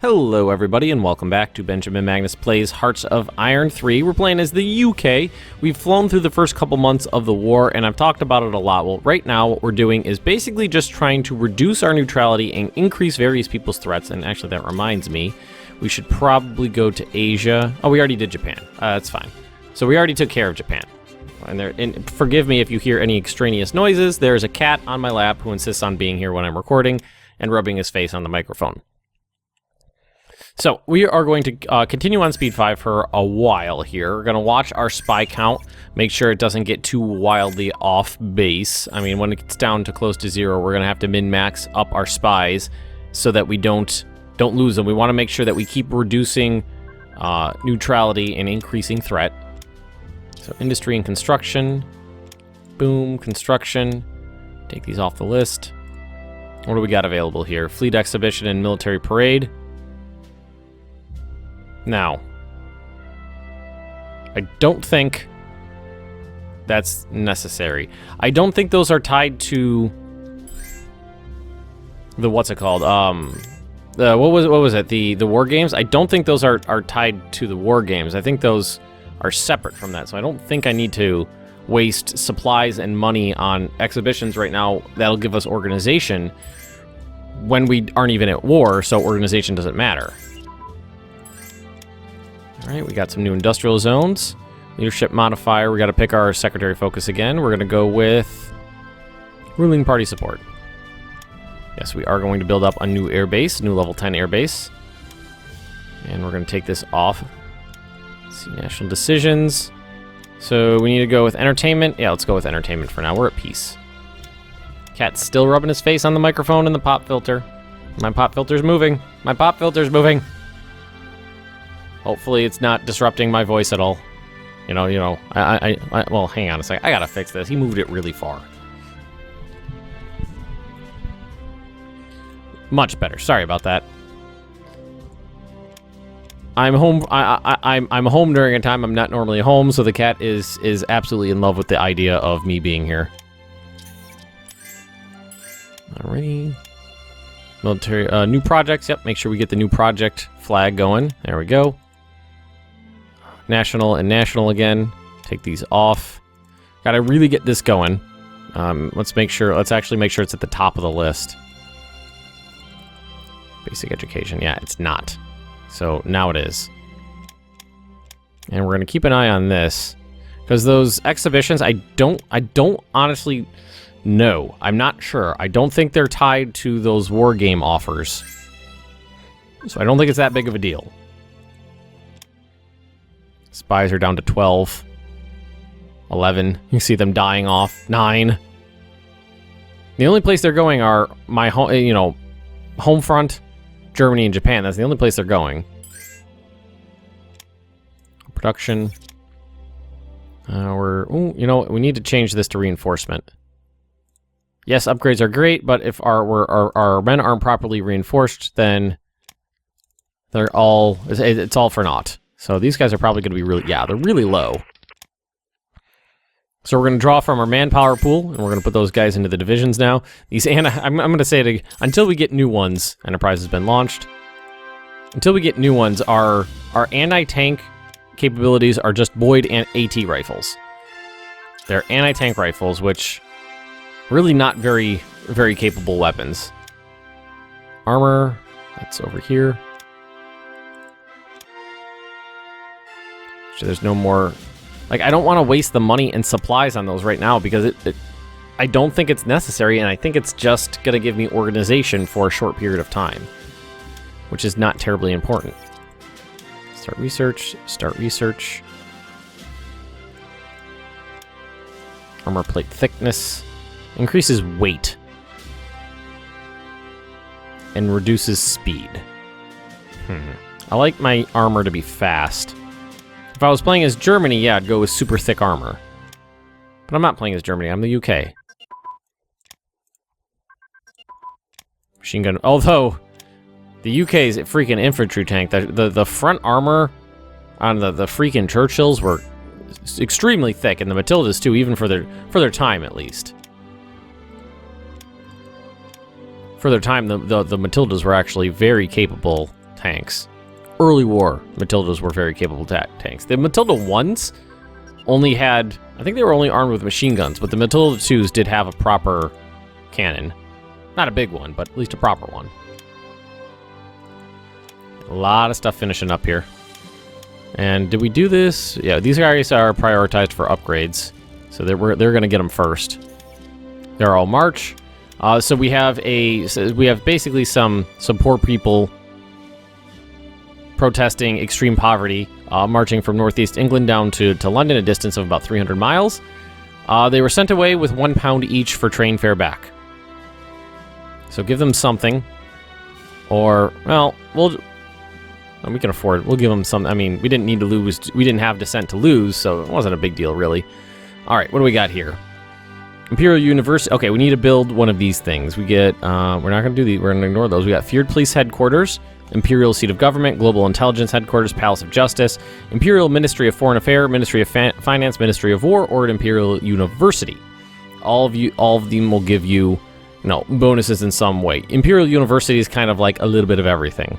Hello everybody and welcome back to Benjamin Magnus Plays Hearts of Iron 3. We're playing as the UK. We've flown through the first couple months of the war and I've talked about it a lot. Well, right now what we're doing is basically just trying to reduce our neutrality and increase various people's threats. And actually that reminds me, we should probably go to Asia. Oh, we already did Japan. That's fine. So we already took care of Japan. And forgive me if you hear any extraneous noises. There's a cat on my lap who insists on being here when I'm recording and rubbing his face on the microphone. So, we are going to continue on Speed 5 for a while here. We're going to watch our spy count, make sure it doesn't get too wildly off base. I mean, when it gets down to close to 0, we're going to have to min-max up our spies so that we don't lose them. We want to make sure that we keep reducing neutrality and increasing threat. So, industry and construction. Boom, construction. Take these off the list. What do we got available here? Fleet exhibition and military parade. Now, I don't think that's necessary. I don't think those are tied to the, what's it called? What was it? The war games? I don't think those are tied to the war games. I think those are separate from that. So I don't think I need to waste supplies and money on exhibitions right now. That'll give us organization when we aren't even at war, so organization doesn't matter. Alright, we got some new industrial zones. Leadership modifier, we got to pick our secretary focus again. We're going to go with ruling party support. Yes, we are going to build up a new airbase, new level 10 airbase. And we're going to take this off. Let's see, national decisions. So we need to go with entertainment. Yeah, let's go with entertainment for now. We're at peace. Cat's still rubbing his face on the microphone and the pop filter. My pop filter's moving. My pop filter's moving. Hopefully it's not disrupting my voice at all. Well, hang on a second. I gotta fix this. He moved it really far. Much better. Sorry about that. I'm home. I'm home during a time I'm not normally home, so the cat is absolutely in love with the idea of me being here. Alrighty. Military new projects. Yep. Make sure we get the new project flag going. There we go. National and national again. Take these off. Gotta really get this going. Let's actually make sure it's at the top of the list. Basic education. Yeah, it's not. So now it is. And we're gonna keep an eye on this. Because those exhibitions, I don't honestly know. I'm not sure. I don't think they're tied to those war game offers. So I don't think it's that big of a deal. Spies are down to 12. 11. You see them dying off. 9. The only place they're going are my home, home front, Germany and Japan. That's the only place they're going. Production. We need to change this to reinforcement. Yes, upgrades are great, but if our men aren't properly reinforced, then it's all for naught. So these guys are probably going to be they're really low. So we're going to draw from our manpower pool, and we're going to put those guys into the divisions now. I'm going to say it until we get new ones. Enterprise has been launched. Until we get new ones, our anti-tank capabilities are just Boyd and AT rifles. They're anti-tank rifles, which really not very, very capable weapons. Armor, that's over here. So there's no more... I don't want to waste the money and supplies on those right now because I don't think it's necessary, and I think it's just going to give me organization for a short period of time, which is not terribly important. Start research. Armor plate thickness. Increases weight. And reduces speed. I like my armor to be fast. If I was playing as Germany, yeah, I'd go with super thick armor. But I'm not playing as Germany, I'm the UK. Machine gun, although the UK's freaking infantry tank, the front armor on the freaking Churchills were extremely thick, and the Matildas too, even for their time at least. For their time, the Matildas were actually very capable tanks. Early war, Matildas were very capable tanks. The Matilda 1s only had, I think they were only armed with machine guns, but the Matilda 2s did have a proper cannon. Not a big one, but at least a proper one. A lot of stuff finishing up here. And did we do this? Yeah, these guys are prioritized for upgrades. So they're going to get them first. They're all march. So we have basically some poor people protesting extreme poverty, marching from northeast England down to London, a distance of about 300 miles. They were sent away with £1 each for train fare back. So give them something. Or, well, we can afford it. We'll give them some. I mean, we didn't need to lose. We didn't have descent to lose, so it wasn't a big deal, really. All right, what do we got here? Imperial University. Okay, we need to build one of these things. We get, we're not going to do these. We're going to ignore those. We got Feared Police Headquarters, Imperial Seat of Government, Global Intelligence Headquarters, Palace of Justice, Imperial Ministry of Foreign Affairs, Ministry of Finance, Ministry of War, or Imperial University. All of them will give you, bonuses in some way. Imperial University is kind of like a little bit of everything.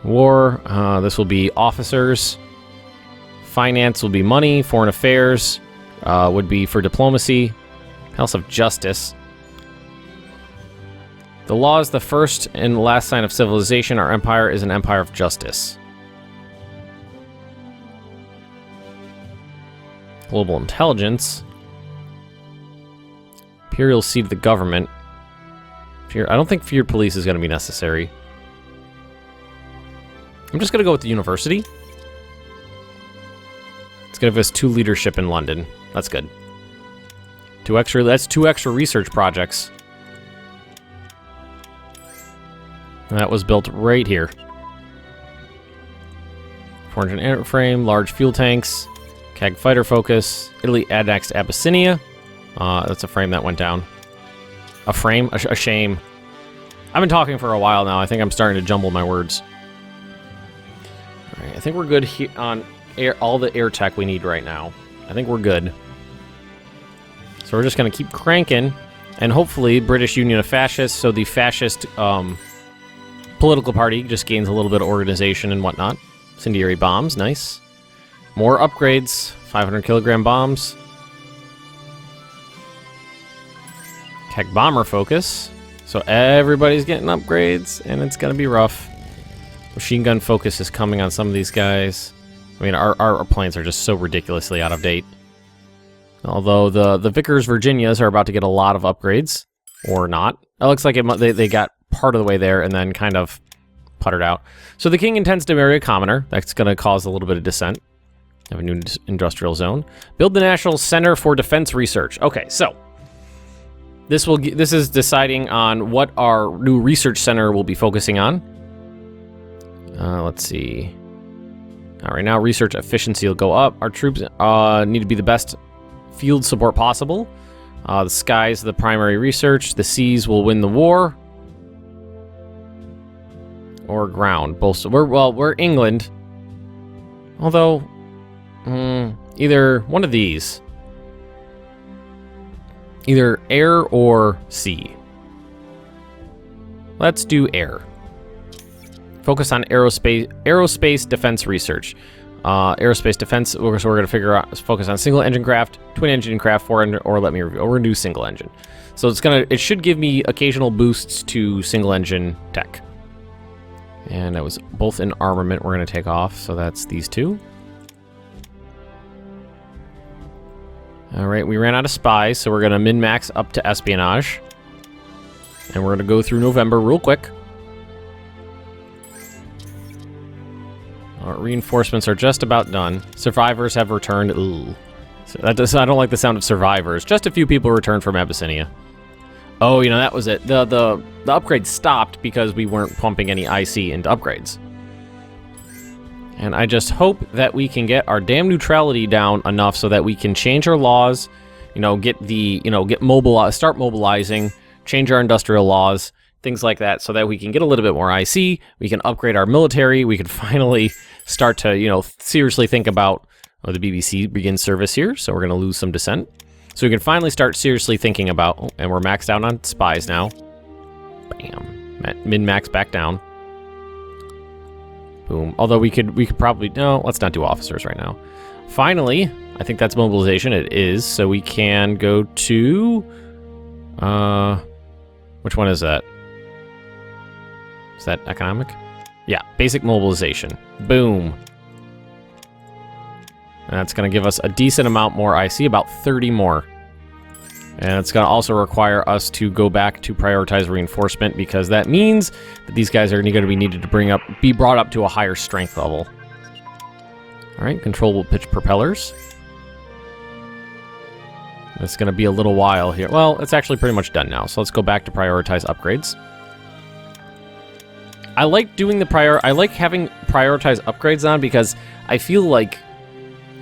War, this will be officers. Finance will be money. Foreign affairs would be for diplomacy. House of Justice. The law is the first and last sign of civilization. Our empire is an empire of justice. Global intelligence. Imperial seat of the government. I don't think feared police is going to be necessary. I'm just going to go with the university. It's going to give us 2 leadership in London. That's good. That's 2 extra research projects. And that was built right here. 400 airframe, large fuel tanks, CAG fighter focus, Italy annexed Abyssinia. That's a frame that went down. A frame? A shame. I've been talking for a while now. I think I'm starting to jumble my words. All right, I think we're good here on all the air tech we need right now. I think we're good. So we're just going to keep cranking, and hopefully British Union of Fascists, so the fascist political party just gains a little bit of organization and whatnot. Incendiary bombs, nice. More upgrades, 500 kilogram bombs. Tech bomber focus. So everybody's getting upgrades, and it's going to be rough. Machine gun focus is coming on some of these guys. I mean, our planes are just so ridiculously out of date. Although the Vickers Virginias are about to get a lot of upgrades, or not. It looks like they got part of the way there and then kind of puttered out. So the king intends to marry a commoner. That's going to cause a little bit of dissent. Have a new industrial zone. Build the National Center for Defense Research. Okay, so this is deciding on what our new research center will be focusing on. Let's see. All right, now research efficiency will go up. Our troops need to be the best field support possible. The skies, the primary research. The seas will win the war. Or ground. Both. We're England. Although, either one of these. Either air or sea. Let's do air. Focus on aerospace defense research. Aerospace defense, so we're going to focus on single engine craft, twin engine craft, or let me review. We're going to do single engine. So it should give me occasional boosts to single engine tech. And that was both in armament we're going to take off, so that's these 2. All right, we ran out of spies, so we're going to min-max up to espionage. And we're going to go through November real quick. Reinforcements are just about done. Survivors have returned. Ooh. So I don't like the sound of survivors. Just a few people returned from Abyssinia. Oh, that was it. The upgrade stopped because we weren't pumping any IC into upgrades. And I just hope that we can get our damn neutrality down enough so that we can change our laws, start mobilizing, change our industrial laws, things like that, so that we can get a little bit more IC, we can upgrade our military, we can finally start to, seriously think about, the BBC begins service here, so we're going to lose some dissent. So we can finally start seriously thinking about, and we're maxed out on spies now. Bam. Min-max back down. Boom. Although we could probably... No, let's not do officers right now. Finally, I think that's mobilization. It is. So we can go to... which one is that? Is that economic? Yeah, basic mobilization. Boom. And that's going to give us a decent amount more IC, about 30 more. And it's going to also require us to go back to prioritize reinforcement, because that means that these guys are going to be needed to be brought up to a higher strength level. All right, controllable pitch propellers. It's going to be a little while here. Well, it's actually pretty much done now. So let's go back to prioritize upgrades. I like doing I like having prioritize upgrades on, because I feel like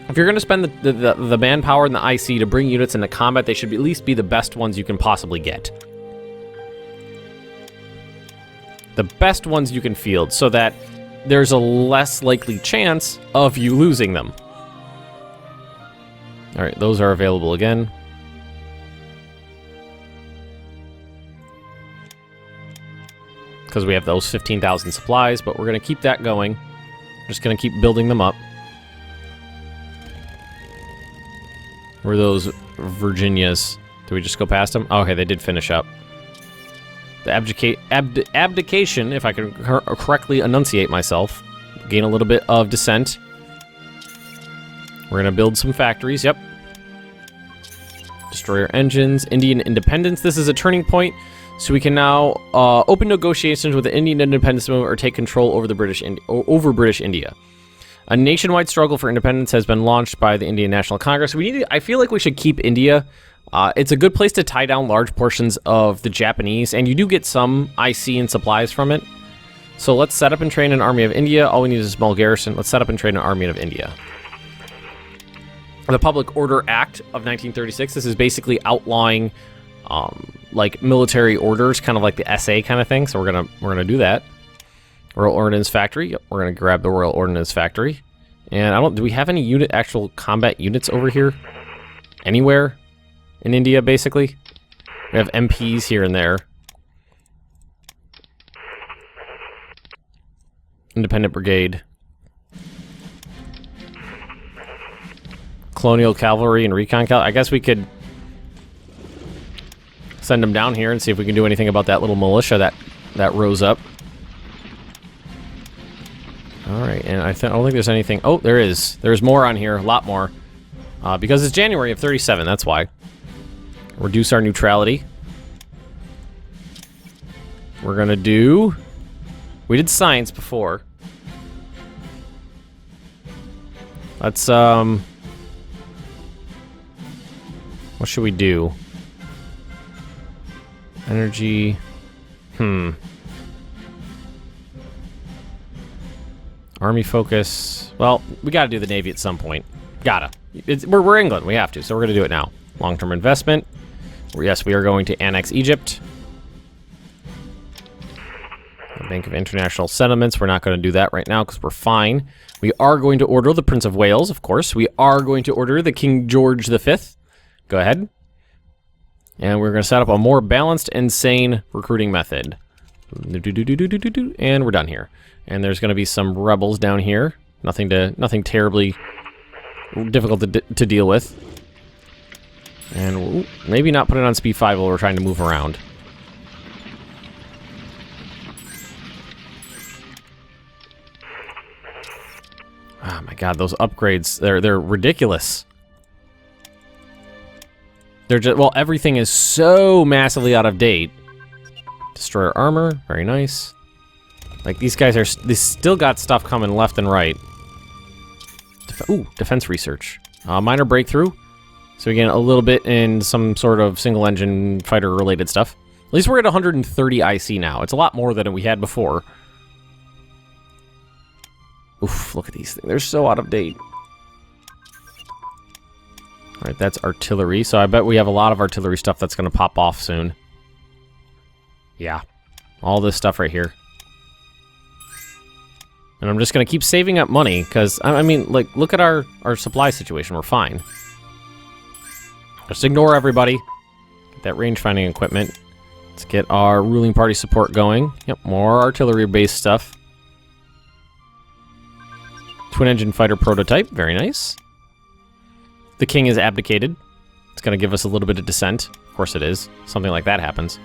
if you're going to spend the manpower and the IC to bring units into combat, they should at least be the best ones you can possibly get. The best ones you can field, so that there's a less likely chance of you losing them. All right, those are available again. Because we have those 15,000 supplies, but we're going to keep that going. Just going to keep building them up. Where are those Virginias? Did we just go past them? Oh, okay, they did finish up. The abdication, if I can correctly enunciate myself. Gain a little bit of descent. We're going to build some factories, yep. Destroyer engines, Indian independence. This is a turning point, so we can now open negotiations with the Indian independence movement or take control over British India. A nationwide struggle for independence has been launched by the Indian National Congress. I feel like we should keep India. It's a good place to tie down large portions of the Japanese, and you do get some IC and supplies from it. So let's set up and train an army of India. All we need is a small garrison. Let's set up and train an army of India. The Public Order Act of 1936. This is basically outlawing like military orders, kind of like the SA kind of thing. So we're gonna do that. Royal Ordnance Factory. Yep, we're gonna grab the Royal Ordnance Factory. And do we have any actual combat units over here? Anywhere in India, basically? We have MPs here and there. Independent Brigade. Colonial Cavalry and Recon Cavalry. I guess we could send them down here and see if we can do anything about that little militia that rose up. Alright, and I don't think there's anything... Oh, there is. There's more on here, a lot more. Because it's January of 37, that's why. Reduce our neutrality. We're gonna do... We did science before. Let's, what should we do? Energy... Army focus. Well, we gotta do the Navy at some point. Gotta. We're England. We have to, so we're gonna do it now. Long-term investment. Yes, we are going to annex Egypt. Bank of International Settlements. We're not going to do that right now because we're fine. We are going to order the Prince of Wales, of course. We are going to order the King George V. Go ahead. And we're going to set up a more balanced and sane recruiting method. And we're done here. And there's going to be some rebels down here. Nothing terribly difficult to deal with. And we'll maybe not put it on speed 5 while we're trying to move around. Oh my god, those upgrades, they're ridiculous. They're just, well, everything is so massively out of date. Destroyer armor, very nice. Like, these guys they still got stuff coming left and right. Defense research. Minor breakthrough. So we get a little bit in some sort of single-engine fighter-related stuff. At least we're at 130 IC now. It's a lot more than we had before. Oof, look at these things. They're so out of date. Alright, that's artillery. So I bet we have a lot of artillery stuff that's going to pop off soon. Yeah. All this stuff right here. And I'm just going to keep saving up money, because, I mean, like, look at our supply situation. We're fine. Just ignore everybody. Get that range-finding equipment. Let's get our ruling party support going. Yep, more artillery-based stuff. Twin-engine fighter prototype. Very nice. The king is abdicated. It's going to give us a little bit of dissent. Of course it is. Something like that happens.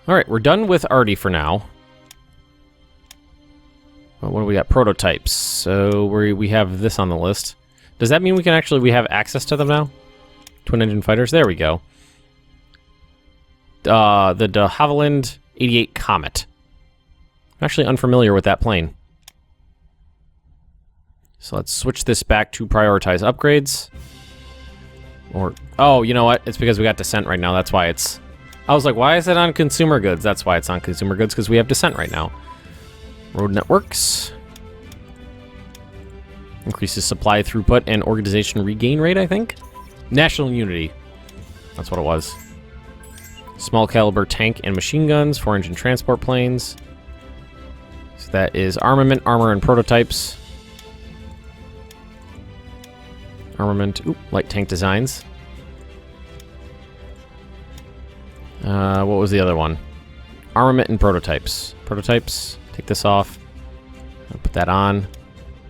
Alright, we're done with Artie for now. Well, what do we got? Prototypes. So we have this on the list. Does that mean we have access to them now? Twin-engine fighters? There we go. The de Havilland 88 Comet. I'm actually unfamiliar with that plane. So let's switch this back to prioritize upgrades. Or, oh, you know what? It's because we got Descent right now. That's why it's... I was like, why is it on consumer goods? That's why it's on consumer goods, because we have Descent right now. Road networks. Increases supply throughput and organization regain rate, I think. National unity. That's what it was. Small caliber tank and machine guns, 4-engine transport planes. So that is armament, armor, and prototypes. Armament, light tank designs. What was the other one? Armament and prototypes. Prototypes, take this off. I'll put that on.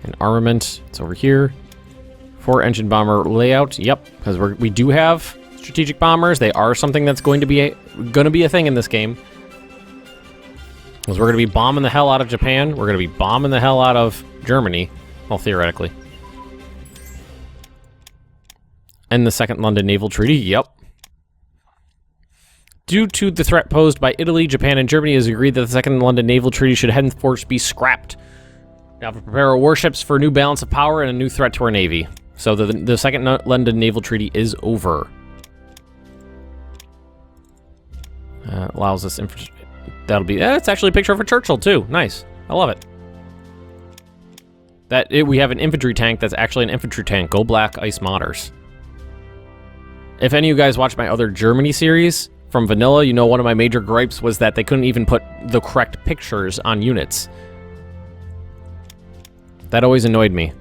And armament, it's over here. 4-engine bomber layout, yep, because we do have strategic bombers. They are something that's going to be a thing in this game. Because we're going to be bombing the hell out of Japan. We're going to be bombing the hell out of Germany. Well, theoretically. And the Second London Naval Treaty, yep. Due to the threat posed by Italy, Japan, and Germany, it is agreed that the Second London Naval Treaty should henceforth be scrapped. Now to prepare our warships for a new balance of power and a new threat to our navy. So the Second London Naval Treaty is over. Allows us... That'll be... it's actually a picture of a Churchill, too. Nice. I love it. We have an infantry tank that's actually an infantry tank. Go BlackICE modders. If any of you guys watch my other Germany series from Vanilla, you know one of my major gripes was that they couldn't even put the correct pictures on units. That always annoyed me.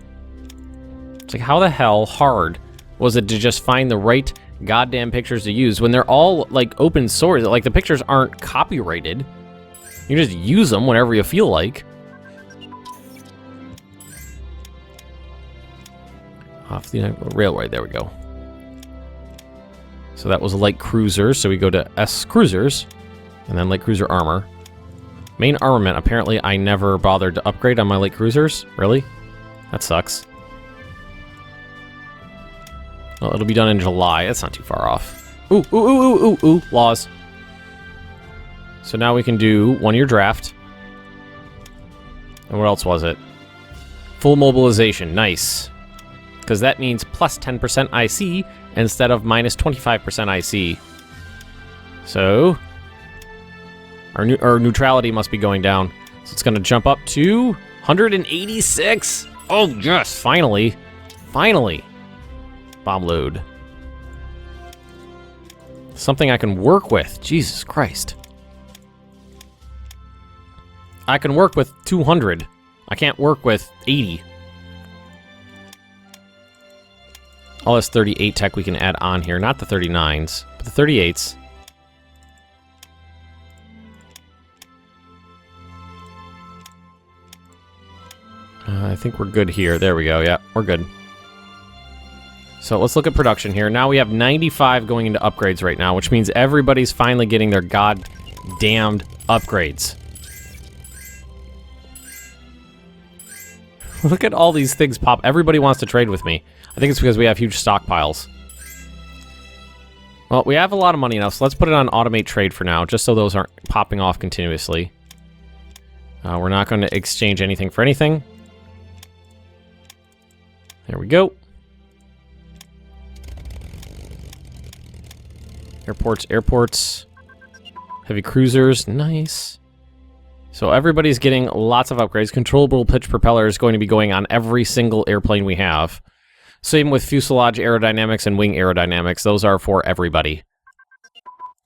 It's like, how the hell hard was it to just find the right goddamn pictures to use when they're all, like, open source? Like, the pictures aren't copyrighted. You just use them whenever you feel like. Off the railway, there we go. So that was light cruisers, so we go to S cruisers, and then light cruiser armor. Main armament, apparently I never bothered to upgrade on my light cruisers. Really? That sucks. Well, it'll be done in July. That's not too far off. Ooh, laws. So now we can do 1-year draft. And what else was it? Full mobilization, nice. Because that means plus 10% IC instead of minus 25% IC. So our neutrality must be going down. So it's going to jump up to 186. Oh, yes, finally. Finally. Bomb load. Something I can work with. Jesus Christ. I can work with 200. I can't work with 80. All this 38 tech we can add on here. Not the 39s, but the 38s. I think we're good here. There we go. Yeah, we're good. So let's look at production here. Now we have 95 going into upgrades right now, which means everybody's finally getting their goddamned upgrades. Look at all these things pop. Everybody wants to trade with me. I think it's because we have huge stockpiles. Well, we have a lot of money now, so let's put it on automate trade for now, just so those aren't popping off continuously. We're not going to exchange anything for anything. There we go. Airports. Heavy cruisers, nice. So everybody's getting lots of upgrades. Controllable pitch propeller is going to be going on every single airplane we have. Same with fuselage aerodynamics and wing aerodynamics. Those are for everybody.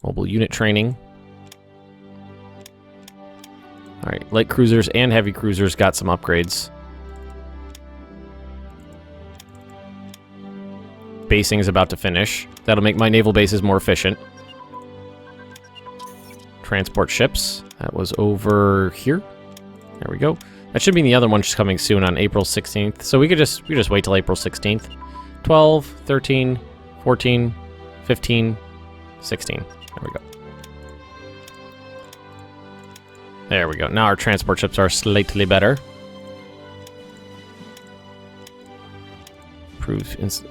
Mobile unit training. Alright, light cruisers and heavy cruisers got some upgrades. Basing is about to finish. That'll make my naval bases more efficient. Transport ships. That was over here. There we go. That should be the other one just coming soon on April 16th. So we could just wait till April 16th. 12, 13, 14, 15, 16. There we go. There we go. Now our transport ships are slightly better.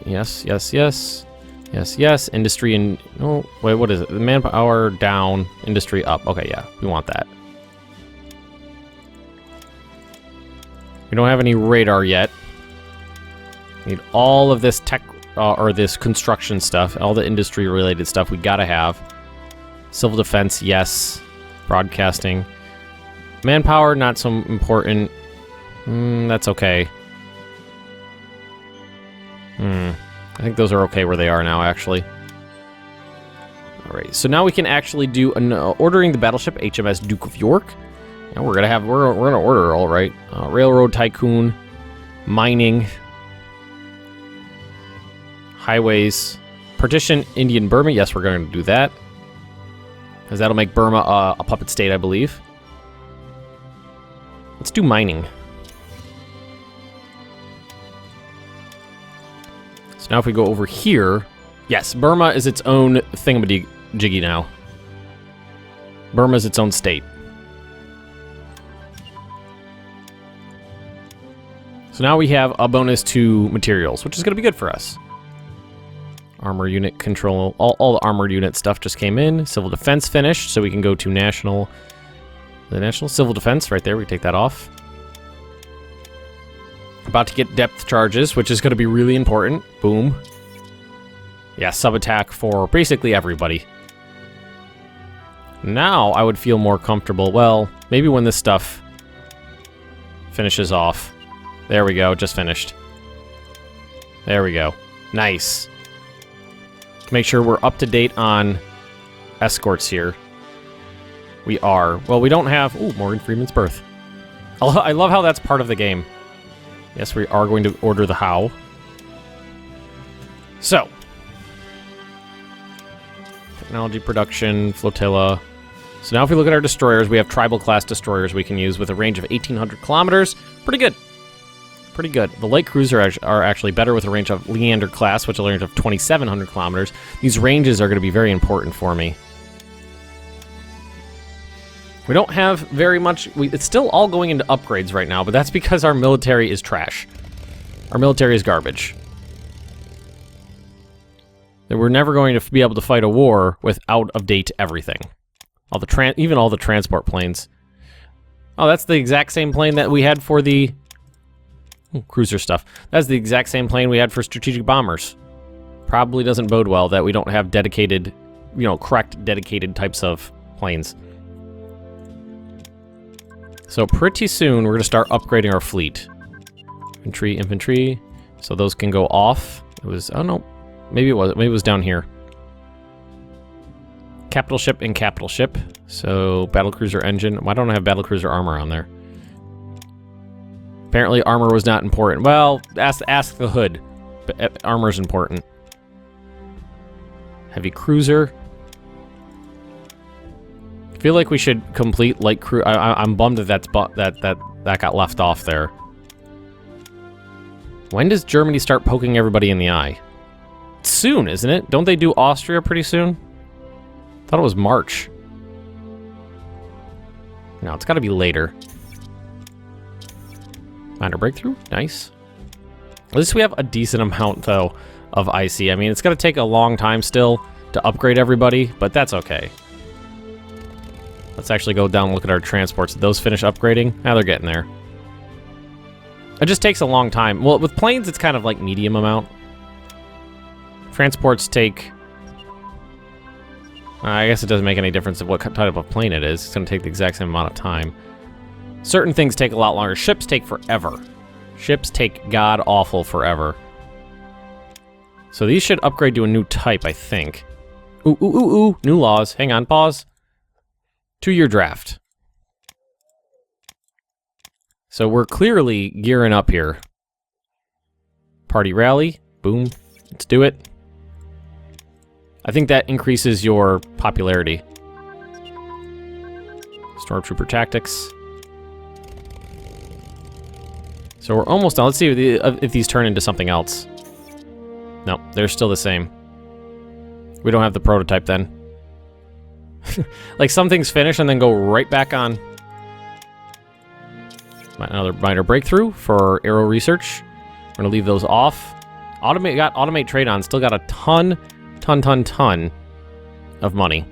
Yes, yes, yes. Yes, yes. Industry and... Oh, wait, what is it? The manpower down, industry up. Okay, yeah, we want that. We don't have any radar yet. Need all of this tech, or this construction stuff, all the industry-related stuff we gotta have. Civil defense, yes. Broadcasting. Manpower, not so important. That's okay. I think those are okay where they are now, actually. Alright, so now we can actually do ordering the battleship HMS Duke of York. And we're gonna order, all right. Railroad Tycoon, mining, highways, partition Indian Burma. Yes, we're gonna do that, because that'll make Burma a puppet state, I believe. Let's do mining. So now if we go over here, yes, Burma is its own thingamajiggy now. Burma is its own state. So now we have a bonus to materials, which is going to be good for us. Armor unit control, all the armored unit stuff just came in. Civil defense finished, so we can go to national. The national civil defense right there, we take that off. About to get depth charges, which is going to be really important. Boom. Yeah, sub-attack for basically everybody. Now I would feel more comfortable. Well, maybe when this stuff finishes off. There we go, just finished. There we go. Nice. Make sure we're up to date on escorts here. We are. Well, we don't have... Ooh, Morgan Freeman's birth. I love how that's part of the game. Yes, we are going to order the how. So. Technology production, flotilla. So now if we look at our destroyers, we have tribal class destroyers we can use with a range of 1,800 kilometers. Pretty good. Pretty good. The light cruisers are actually better with a range of Leander class, which is a range of 2,700 kilometers. These ranges are going to be very important for me. We don't have very much... it's still all going into upgrades right now, but that's because our military is trash. Our military is garbage. That we're never going to be able to fight a war with out-of-date everything. Even all the transport planes. Oh, that's the exact same plane that we had for the... cruiser stuff. That's the exact same plane we had for strategic bombers. Probably doesn't bode well that we don't have dedicated, correct dedicated types of planes. So pretty soon we're going to start upgrading our fleet. Infantry. So those can go off. It was, oh no, maybe it was down here. Capital ship and capital ship. So battlecruiser engine. Why don't I have battlecruiser armor on there? Apparently armor was not important. Well, ask the hood. But armor's important. Heavy cruiser. I feel like we should complete light crew. I'm bummed that that got left off there. When does Germany start poking everybody in the eye? Soon, isn't it? Don't they do Austria pretty soon? Thought it was March. No, it's got to be later. Minor breakthrough, nice. At least we have a decent amount though of IC. I mean, it's going to take a long time still to upgrade everybody, but that's okay. Let's actually go down and look at our transports. Did those finish upgrading? Now they're getting there. It just takes a long time. Well, with planes, it's kind of like medium amount. Transports take... I guess it doesn't make any difference of what type of plane it is. It's going to take the exact same amount of time. Certain things take a lot longer. Ships take forever. Ships take god-awful forever. So these should upgrade to a new type, I think. Ooh. New laws. Hang on, pause. 2-year draft. So we're clearly gearing up here. Party rally. Boom. Let's do it. I think that increases your popularity. Stormtrooper tactics. So we're almost done. Let's see if these turn into something else. No, they're still the same. We don't have the prototype then. Like some things finish and then go right back on. Another minor breakthrough for aero research. We're gonna leave those off. Automate trade on. Still got a ton of money.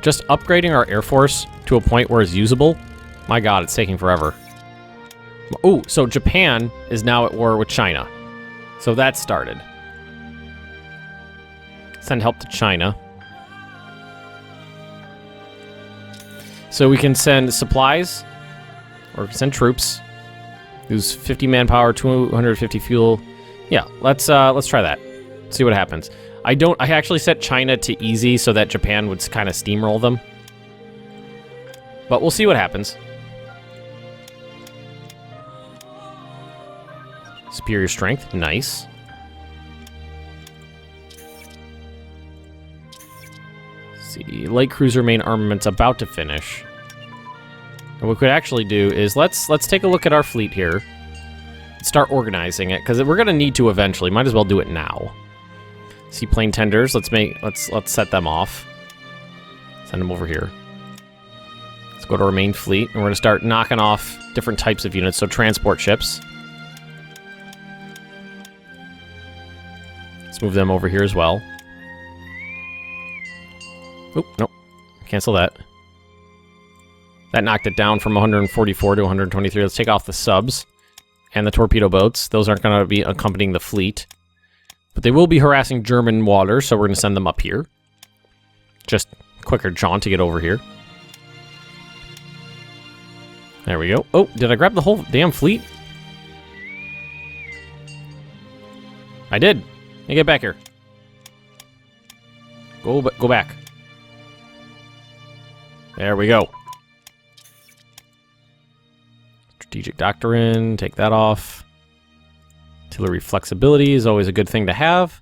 Just upgrading our Air Force to a point where it's usable. My God, it's taking forever. Oh, so Japan is now at war with China. So that started. Send help to China. So we can send supplies, or send troops. Use 50 manpower, 250 fuel. Yeah, let's try that. See what happens. I actually set China to easy so that Japan would kind of steamroll them. But we'll see what happens. Superior strength, nice. Let's see, light cruiser main armament's about to finish. And what we could actually do is let's take a look at our fleet here. Start organizing it because we're gonna need to eventually. Might as well do it now. Seaplane tenders. Let's set them off. Send them over here. Let's go to our main fleet and we're gonna start knocking off different types of units. So transport ships. Let's move them over here as well. Oop, nope. Cancel that. That knocked it down from 144 to 123. Let's take off the subs and the torpedo boats. Those aren't going to be accompanying the fleet. But they will be harassing German waters, so we're going to send them up here. Just quicker jaunt to get over here. There we go. Oh, did I grab the whole damn fleet? I did. Hey, get back here. Go back. There we go. Strategic doctrine, take that off. Artillery flexibility is always a good thing to have.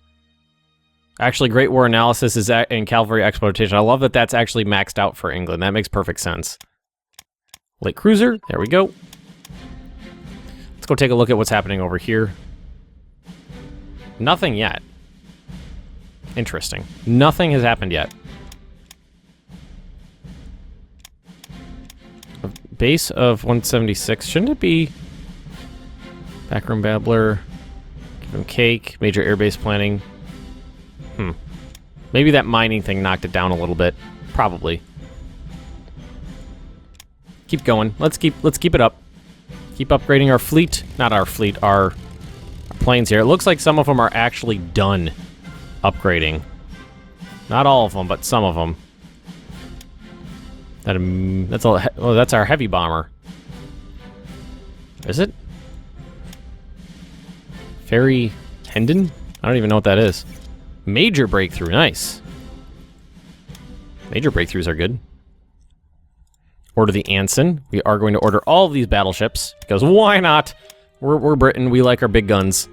Actually, Great War Analysis is and Cavalry Exploitation. I love that that's actually maxed out for England. That makes perfect sense. Light cruiser, there we go. Let's go take a look at what's happening over here. Nothing yet. Interesting. Nothing has happened yet. A base of 176. Shouldn't it be backroom babbler? Give him cake. Major airbase planning. Maybe that mining thing knocked it down a little bit. Probably. Keep going. Let's keep it up. Keep upgrading our fleet. Not our fleet, our planes here. It looks like some of them are actually done upgrading. Not all of them, but some of them. That's our heavy bomber. Is it? Ferry Hendon? I don't even know what that is. Major breakthrough, nice. Major breakthroughs are good. Order the Anson. We are going to order all of these battleships because why not? We're Britain. We like our big guns.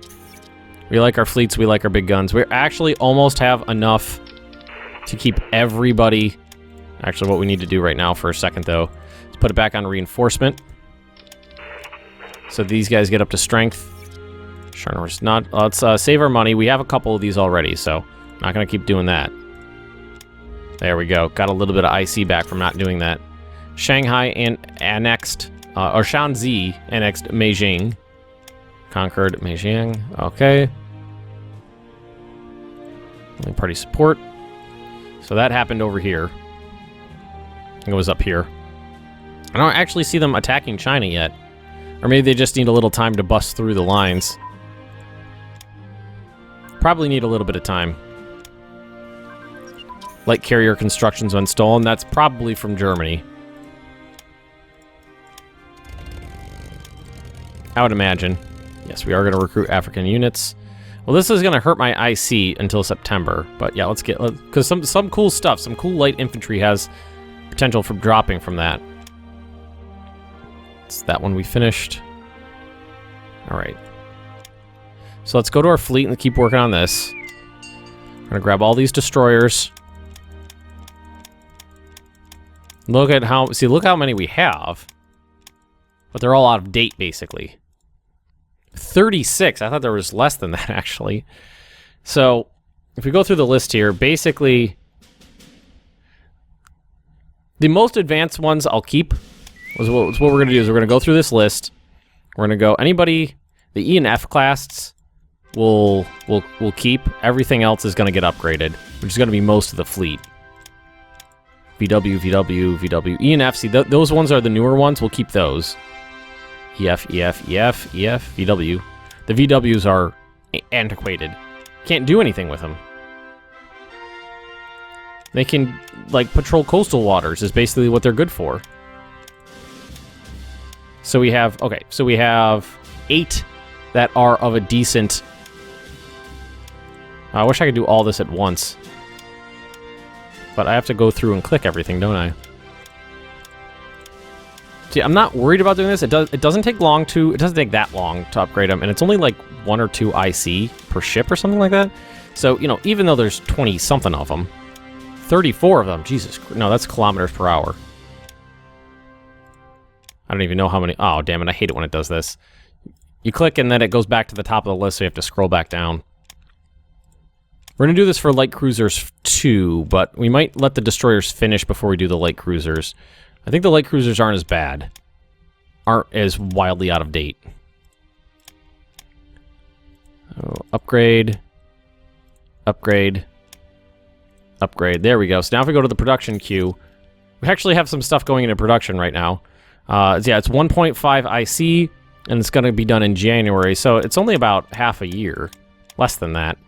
We like our fleets. We like our big guns. We actually almost have enough to keep everybody. Actually, what we need to do right now for a second though is put it back on reinforcement. So these guys get up to strength. Sure, we're not. Let's save our money. We have a couple of these already, so I'm not gonna keep doing that. There we go. Got a little bit of IC back from not doing that. Shanghai and annexed, or Shanxi annexed Beijing. Conquered Beijing. Okay. Only party support. So that happened over here. I think it was up here. I don't actually see them attacking China yet. Or maybe they just need a little time to bust through the lines. Probably need a little bit of time. Light carrier constructions when stolen. That's probably from Germany. I would imagine. Yes, we are going to recruit African units. Well, this is going to hurt my IC until September. But yeah, let's get... Because some cool stuff, some cool light infantry has potential for dropping from that. It's that one we finished. All right. So let's go to our fleet and keep working on this. We're going to grab all these destroyers. Look at how... See, look how many we have. But they're all out of date, basically. 36. I thought there was less than that, actually. So, if we go through the list here, basically, the most advanced ones I'll keep. What we're going to do is we're going to go through this list. We're going to go, anybody, the E and F class, we'll keep. Everything else is going to get upgraded, which is going to be most of the fleet. VW, VW, VW, E and F. See, those ones are the newer ones. We'll keep those. EF, EF, EF, EF, VW. The VWs are antiquated. Can't do anything with them. They can, like, patrol coastal waters is basically what they're good for. So we have, okay, so we have 8 that are of a decent... I wish I could do all this at once. But I have to go through and click everything, don't I? See, I'm not worried about doing this. It doesn't take that long to upgrade them, and it's only like 1 or 2 IC per ship or something like that. So, you know, even though there's 20-something of them, 34 of them, Jesus, no, that's kilometers per hour. I don't even know how many, oh, damn it, I hate it when it does this. You click and then it goes back to the top of the list, so you have to scroll back down. We're going to do this for light cruisers too, but we might let the destroyers finish before we do the light cruisers. I think the light cruisers aren't as bad. Aren't as wildly out of date. Oh, upgrade. Upgrade. Upgrade. There we go. So now if we go to the production queue, we actually have some stuff going into production right now. Yeah, it's 1.5 IC, and it's going to be done in January, so it's only about half a year. Less than that.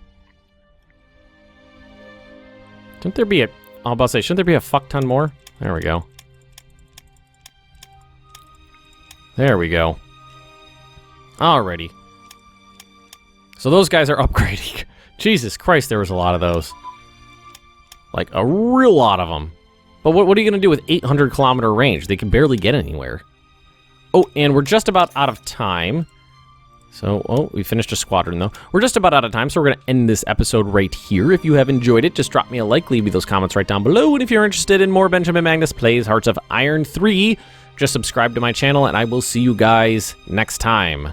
Shouldn't there be a... I was about to say, shouldn't there be a fuck ton more? There we go. There we go. Alrighty. So those guys are upgrading. Jesus Christ, there was a lot of those. Like, a real lot of them. But what are you going to do with 800-kilometer range? They can barely get anywhere. Oh, and we're just about out of time. So, oh, we finished a squadron, though. We're just about out of time, so we're going to end this episode right here. If you have enjoyed it, just drop me a like, leave me those comments right down below. And if you're interested in more Benjamin Magnus Plays Hearts of Iron 3, just subscribe to my channel, and I will see you guys next time.